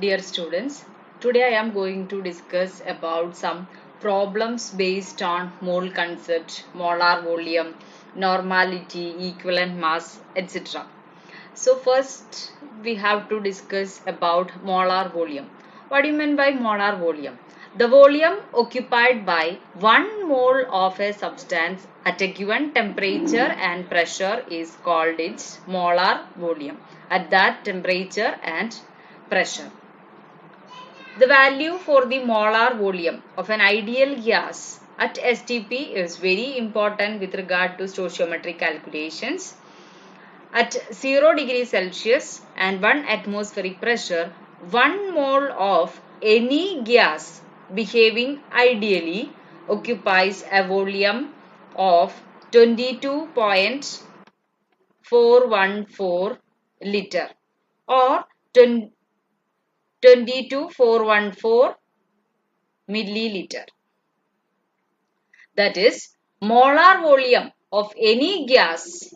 Dear students, today I am going to discuss about some problems based on mole concept, molar volume, normality, equivalent mass, etc. So first we have to discuss about molar volume. What do you mean by molar volume? The volume occupied by 1 mole of a substance at a given temperature and pressure is called its molar volume at that temperature and pressure. The value for the molar volume of an ideal gas at STP is very important with regard to stoichiometric calculations. At 0 degrees Celsius and 1 atmospheric pressure, 1 mole of any gas behaving ideally occupies a volume of 22.414 liter or 22,414 milliliter. That is, molar volume of any gas,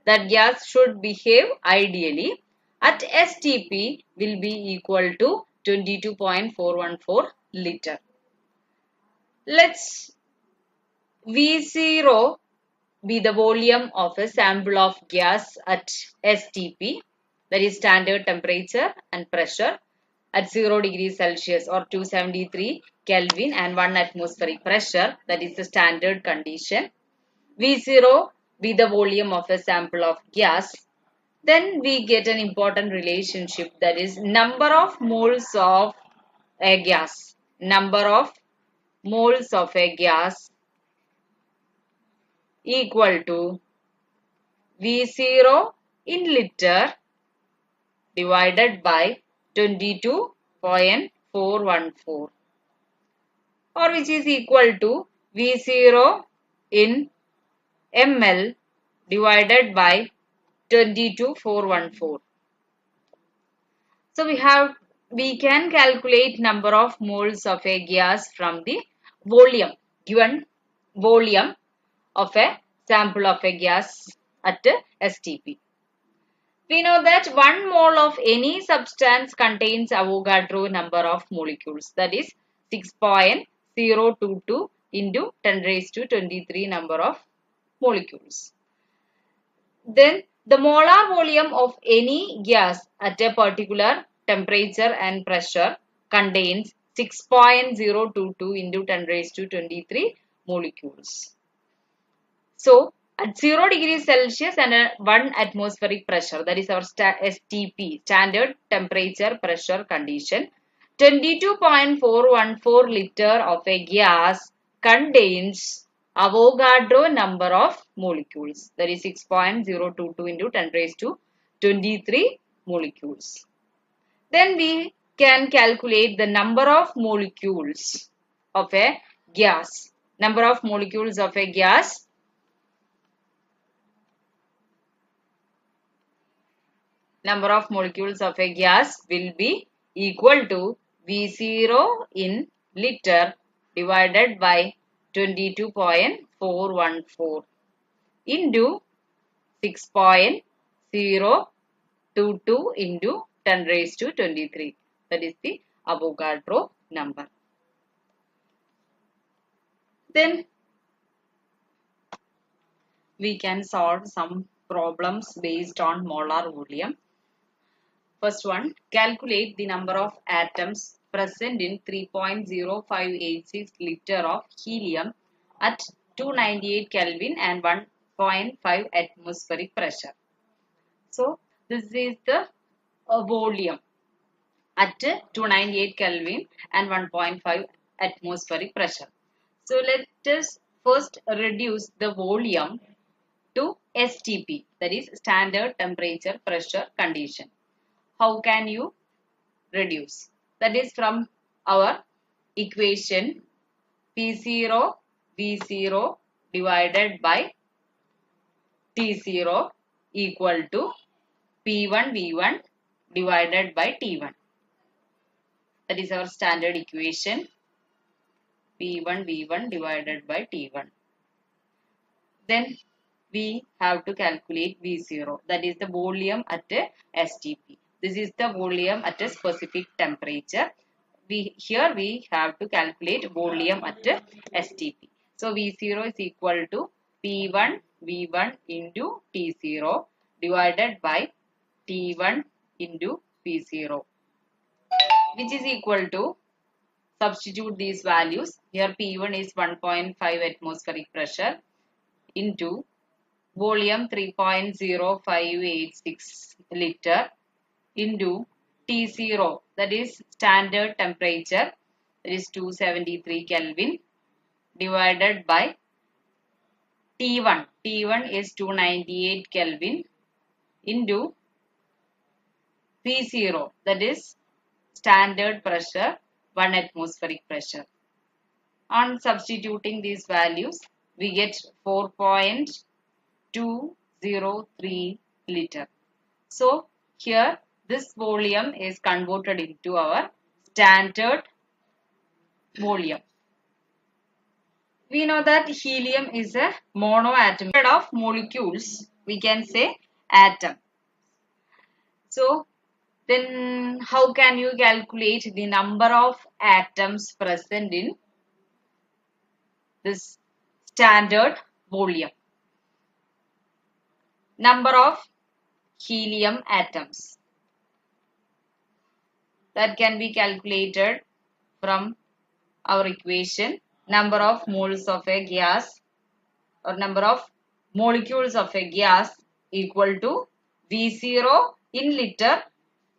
that gas should behave ideally at STP will be equal to 22.414 liter. Let's V0 be the volume of a sample of gas at STP, that is standard temperature and pressure at 0 degrees Celsius or 273 Kelvin and 1 atmospheric pressure, that is the standard condition. V0 be the volume of a sample of gas. Then we get an important relationship, that is number of moles of a gas. Number of moles of a gas equal to V0 in liter divided by 22.414, or which is equal to V0 in ml divided by 22.414. So we can calculate number of moles of a gas from the volume, given volume of a sample of a gas at STP. We know that 1 mole of any substance contains Avogadro number of molecules, that is 6.022 into 10 raised to 23 number of molecules. Then the molar volume of any gas at a particular temperature and pressure contains 6.022 into 10 raised to 23 molecules. So, at 0 degrees Celsius and 1 atmospheric pressure, that is our STP, standard temperature pressure condition, 22.414 liter of a gas contains Avogadro number of molecules, that is 6.022 into 10 raised to 23 molecules. Then we can calculate the number of molecules of a gas. Number of molecules of a gas will be equal to V0 in liter divided by 22.414 into 6.022 into 10 raised to 23. That is the Avogadro number. Then we can solve some problems based on molar volume. First one, calculate the number of atoms present in 3.0586 liter of helium at 298 Kelvin and 1.5 atmospheric pressure. So, this is the volume at 298 Kelvin and 1.5 atmospheric pressure. So, let us first reduce the volume to STP, that is standard temperature pressure condition. How can you reduce? That is from our equation P0 V0 divided by T0 equal to P1 V1 divided by T1. That is our standard equation, P1 V1 divided by T1. Then we have to calculate V0, that is the volume at STP. This is the volume at a specific temperature. Here we have to calculate volume at STP. So V0 is equal to P1 V1 into T0 divided by T1 into P0, which is equal to, substitute these values. Here P1 is 1.5 atmospheric pressure into volume 3.0586 liter into T0, that is standard temperature, that is 273 Kelvin, divided by T1. T1 is 298 Kelvin into P0, that is standard pressure, 1 atmospheric pressure. On substituting these values, we get 4.203 liter. So here this volume is converted into our standard volume. We know that helium is a monoatom. Instead of molecules, we can say atom. So then how can you calculate the number of atoms present in this standard volume? Number of helium atoms, that can be calculated from our equation. Number of moles of a gas or number of molecules of a gas equal to V0 in liter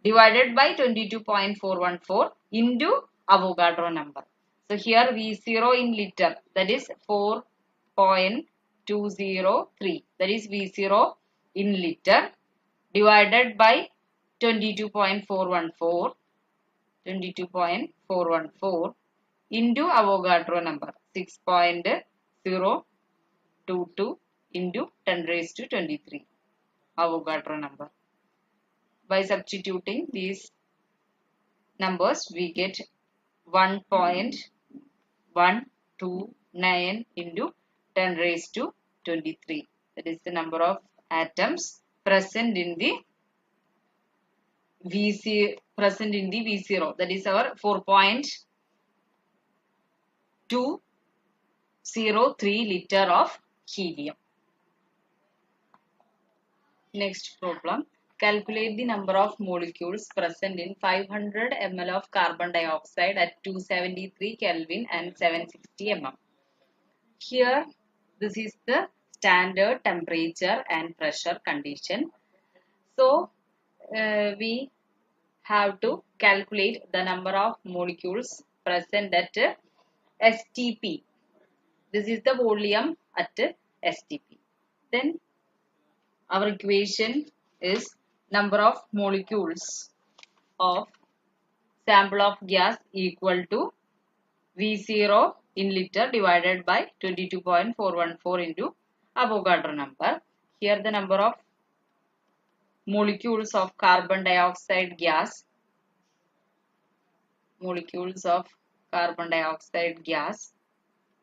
divided by 22.414 into Avogadro number. So here V0 in liter, that is 4.203, that is V0 in liter divided by 22.414 into Avogadro number 6.022 into 10 raised to 23 Avogadro number. By substituting these numbers, we get 1.129 into 10 raised to 23. That is the number of atoms present in the V0. That is our 4.203 liter of helium. Next problem. Calculate the number of molecules present in 500 ml of carbon dioxide at 273 Kelvin and 760 mm. Here, this is the standard temperature and pressure condition. So, we have to calculate the number of molecules present at STP. This is the volume at STP. Then, our equation is number of molecules of sample of gas equal to V0 in liter divided by 22.414 into Avogadro number. Here the number of molecules of carbon dioxide gas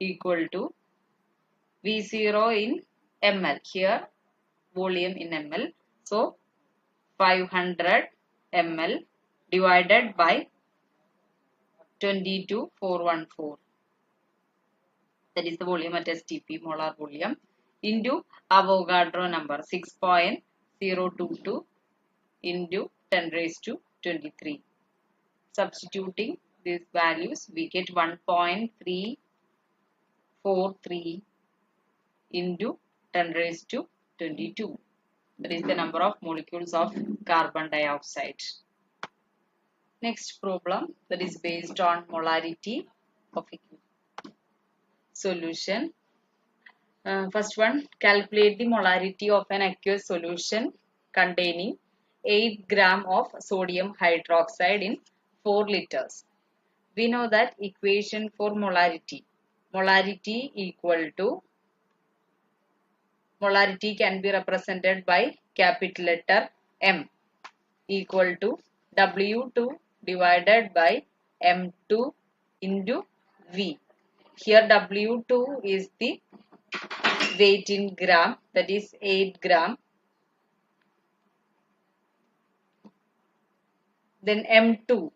equal to V0 in ml. Here volume in ml. So 500 ml divided by 22.414. That is the volume at STP, molar volume, into Avogadro number 6.022 into 10 raised to 23. Substituting these values, we get 1.343 into 10 raised to 22. That is the number of molecules of carbon dioxide. Next problem, that is based on molarity of a solution. First one, calculate the molarity of an aqueous solution containing 8 gram of sodium hydroxide in 4 liters. We know that equation for molarity. Molarity equal to, molarity can be represented by capital letter M equal to W2 divided by M2 into V. Here W2 is the weight in gram, that is 8 gram. Then M2,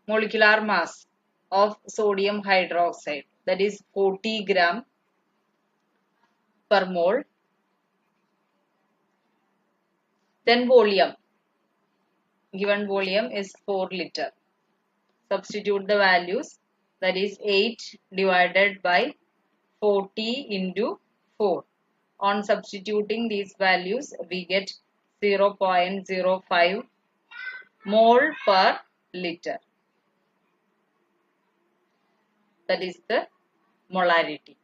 molecular mass of sodium hydroxide, that is 40 gram per mole. Then volume, given volume is 4 liter. Substitute the values, that is 8 divided by 40 into 4. On substituting these values, we get 0.05 mole per liter. That is the molarity.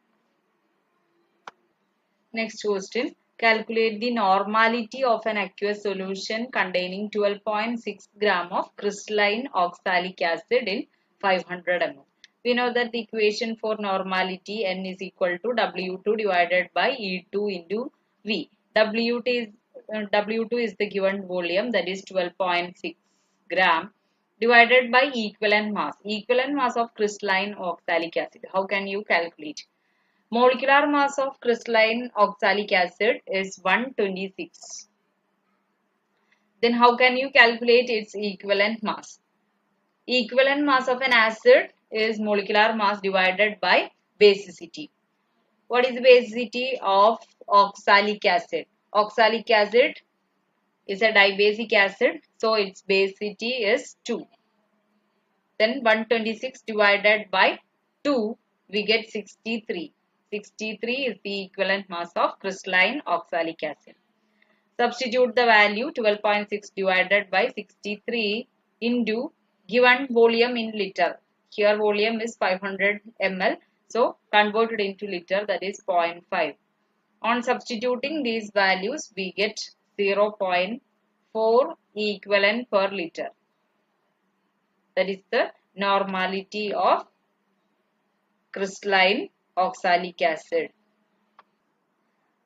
Next question. Calculate the normality of an aqueous solution containing 12.6 gram of crystalline oxalic acid in 500 ml. We know that the equation for normality N is equal to W2 divided by E2 into V. W2 is the given volume, that is 12.6 gram, divided by equivalent mass. Equivalent mass of crystalline oxalic acid. How can you calculate? Molecular mass of crystalline oxalic acid is 126. Then how can you calculate its equivalent mass? Equivalent mass of an acid is molecular mass divided by basicity. What is the basicity of oxalic acid? Oxalic acid is a dibasic acid, so its basicity is 2. Then 126 divided by 2, we get 63. 63 is the equivalent mass of crystalline oxalic acid. Substitute the value 12.6 divided by 63 into given volume in liter. Here volume is 500 ml. So converted into liter, that is 0.5. On substituting these values, we get 0.4 equivalent per liter. That is the normality of crystalline oxalic acid.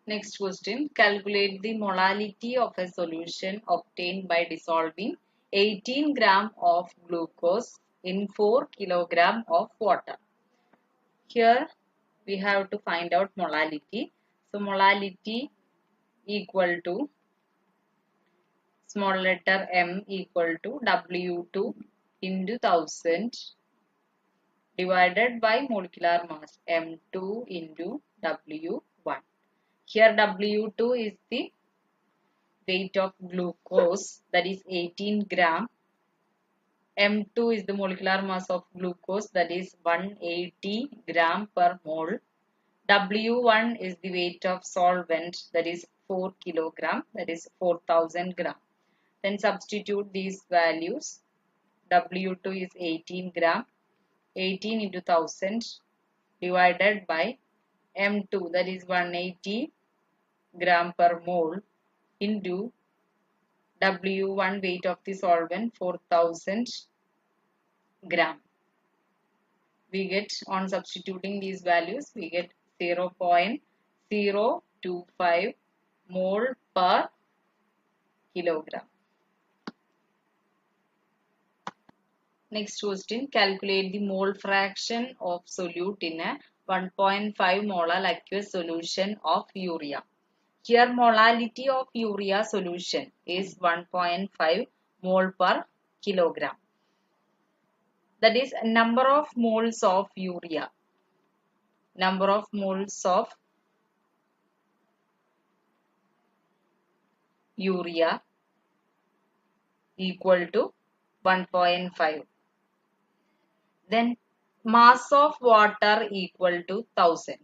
Next question. Calculate the molality of a solution obtained by dissolving 18 gram of glucose in 4 kilogram of water. Here we have to find out molality. So molality equal to small letter m equal to W2 into 1000 divided by molecular mass M2 into W1. Here W2 is the weight of glucose, that is 18 gram. M2 is the molecular mass of glucose, that is 180 gram per mole. W1 is the weight of solvent, that is 4 kilogram, that is 4000 gram. Then substitute these values. W2 is 18 gram. 18 into 1000 divided by M2, that is 180 gram per mole, into W1 weight of the solvent 4000 gram. We get, on substituting these values, we get 0.025 mole per kilogram. Next question. Calculate the mole fraction of solute in a 1.5 molar aqueous solution of urea. Here molality of urea solution is 1.5 mole per kilogram. That is number of moles of urea. Number of moles of urea equal to 1.5. Then mass of water equal to 1000.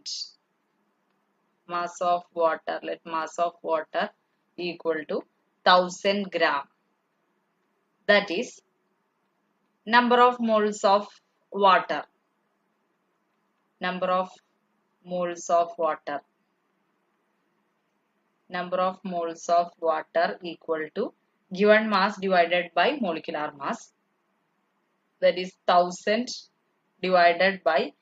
Mass of water, let mass of water equal to 1000 gram. That is number of moles of water. Number of moles of water. Number of moles of water equal to given mass divided by molecular mass. That is 1000 divided by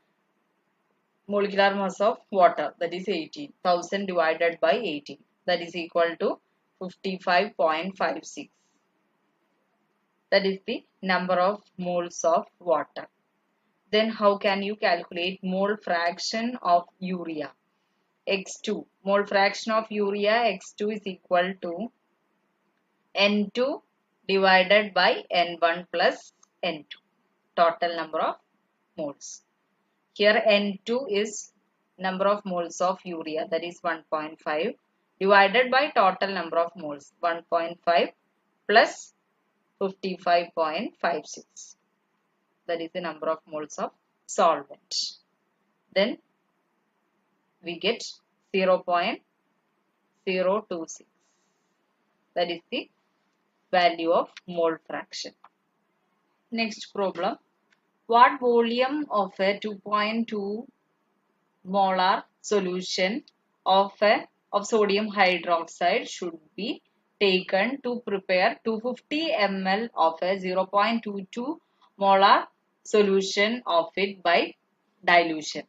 molecular mass of water, that is 18. 1000 divided by 18, that is equal to 55.56. That is the number of moles of water. Then how can you calculate mole fraction of urea? X2. Mole fraction of urea X2 is equal to N2 divided by N1 plus N2, total number of moles. Here N2 is number of moles of urea, that is 1.5, divided by total number of moles, 1.5 plus 55.56, that is the number of moles of solvent. Then we get 0.026, that is the value of mole fraction. Next problem. What volume of a 2.2 molar solution of sodium hydroxide should be taken to prepare 250 ml of a 0.22 molar solution of it by dilution?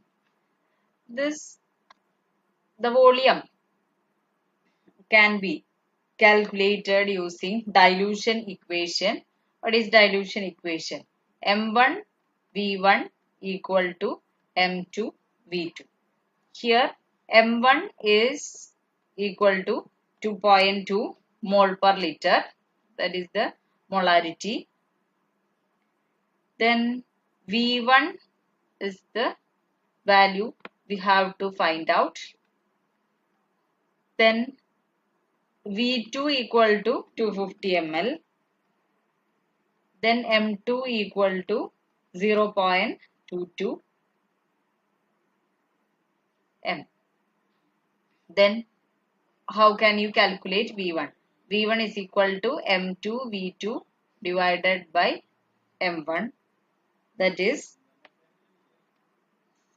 The volume can be calculated using dilution equation. What is dilution equation? M1 V1 equal to M2 V2. Here M1 is equal to 2.2 mole per liter, that is the molarity. Then V1 is the value we have to find out. Then V2 equal to 250 ml. Then M2 equal to 0.22 m. Then how can you calculate V1? V1 is equal to M2 V2 divided by M1, that is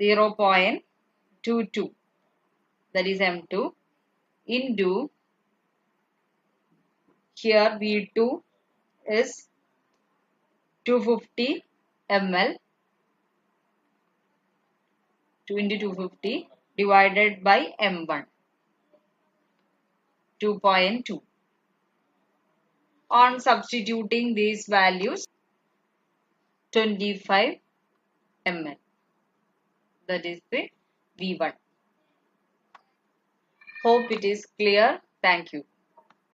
0.22, that is M2, into here V2 is 250 ml, 2 into 250 divided by M1, 2.2. On substituting these values, 25 ml, that is the V1. Hope it is clear. Thank you.